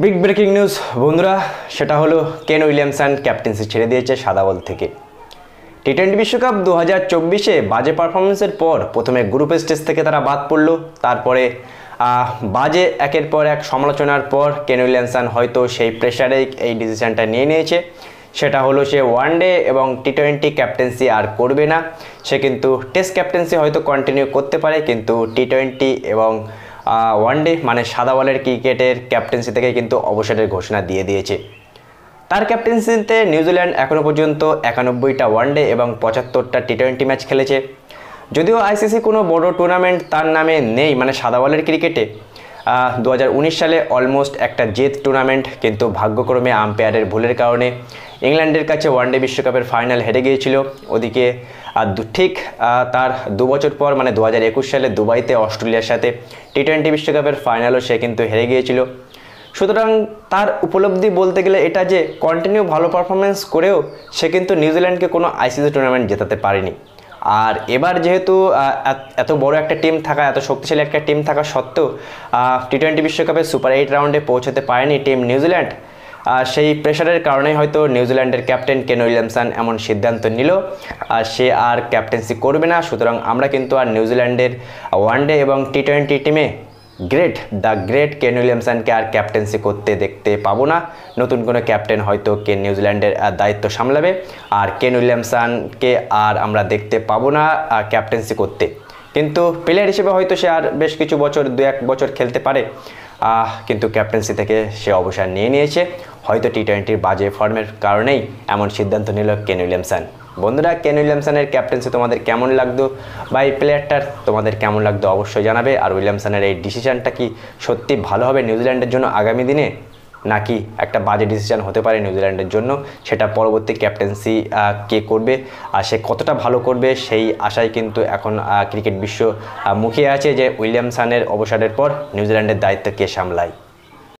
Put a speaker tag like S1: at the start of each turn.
S1: Big breaking news বন্ধুরা, সেটা হলো কেন উইলিয়ামসন ক্যাপ্টেন্সি ছেড়ে দিয়েছে সাদা বল থেকে। টি-20 বিশ্বকাপ 2024-এ বাজে পারফরমেন্সের পর প্রথমে গ্রুপ স্টেজ থেকে তারা বাদ পড়ল। তারপরে বাজে একের পর এক সমালোচনার পর কেন উইলিয়ামসন হয়তো সেই প্রেশারে এই ডিসিশনটা নিয়ে নিয়েছে। সেটা হলো সে ওয়ানডে এবং টি-20 ক্যাপ্টেন্সি আর করবে না। সে কিন্তু টেস্ট ক্যাপ্টেন্সি হয়তো কন্টিনিউ করতে পারে, কিন্তু টি-20 এবং ওয়ানডে মানে সাদা বলের ক্রিকেটের ক্যাপ্টেন্সি থেকে কিন্তু অবসরের ঘোষণা দিয়ে দিয়েছে। তার ক্যাপ্টেন্সিতে নিউজিল্যান্ড এখনও পর্যন্ত 91টা ওয়ানডে এবং 75টা টি-20 ম্যাচ খেলেছে। যদিও আইসিসি কোনো বড় টুর্নামেন্ট তার নামে নেই মানে সাদা বলের ক্রিকেটে, 2019 সালে অলমোস্ট একটা জেত টুর্নামেন্ট, কিন্তু ভাগ্যক্রমে আম্পায়ারের ভুলের কারণে ইংল্যান্ডের কাছে ওয়ানডে বিশ্বকাপের ফাইনাল হেরে গিয়েছিল। ওদিকে ঠিক তার 2 বছর পর মানে 2021 সালে দুবাইতে অস্ট্রেলিয়ার সাথে টি-20 বিশ্বকাপের ফাইনালও সে কিন্তু হেরে গিয়েছিল। সুতরাং তার উপলব্ধি বলতে গেলে এটা যে কন্টিনিউ ভালো পারফরমেন্স করেও সে কিন্তু নিউজিল্যান্ডকে কোনো আইসিসি টুর্নামেন্ট জেতাতে পারেনি। আর এবার যেহেতু এত বড় একটা টিম থাকা, এত শক্তিশালী একটা টিম থাকা সত্ত্বেও টি-20 বিশ্বকাপে সুপার 8 রাউন্ডে পৌঁছাতে পারেনি টিম নিউজিল্যান্ড। সেই প্রেশারের কারণেই হয়তো নিউজিল্যান্ডের ক্যাপ্টেন কেন উইলিয়ামসন এমন সিদ্ধান্ত নিল, সে আর ক্যাপ্টেন্সি করবে না। সুতরাং আমরা কিন্তু আর নিউজিল্যান্ডের ওয়ানডে এবং টি-20 টিমে দ্য গ্রেট কেন উইলিয়ামসনকে আর ক্যাপ্টেন্সি করতে দেখতে পাবো না। নতুন কোনো ক্যাপ্টেন হয়তো নিউজিল্যান্ডের দায়িত্ব সামলাবে, আর কেন উইলিয়ামসনকে আর আমরা দেখতে পাবো না ক্যাপ্টেন্সি করতে। কিন্তু প্লেয়ার হিসেবে হয়তো সে আর বেশ কিছু বছর 2-1 বছর খেলতে পারে, কিন্তু ক্যাপ্টেন্সি থেকে সে অবসর নিয়ে নিয়েছে। হয়তো টি-20 বাজে ফর্মের কারণেই এমন সিদ্ধান্ত নিল কেন উইলিয়ামসন। বন্ধুরা, কেন উইলিয়ামসনের ক্যাপ্টেন্সি তোমাদের কেমন লাগতো বা এই প্লেয়ারটার তোমাদের কেমন লাগতো অবশ্যই জানাবে। আর উইলিয়ামসনের এই ডিসিশনটা কি সত্যি ভালো হবে নিউজিল্যান্ডের জন্য আগামী দিনে, নাকি একটা বাজে ডিসিশন হতে পারে নিউজিল্যান্ডের জন্য? সেটা পরবর্তী ক্যাপ্টেন্সি কে করবে আর সে কতটা ভালো করবে সেই আশায় কিন্তু এখন ক্রিকেট বিশ্ব মুখিয়ে আছে যে উইলিয়ামসনের অবসরের পর নিউজিল্যান্ডের দায়িত্ব কে সামলায়।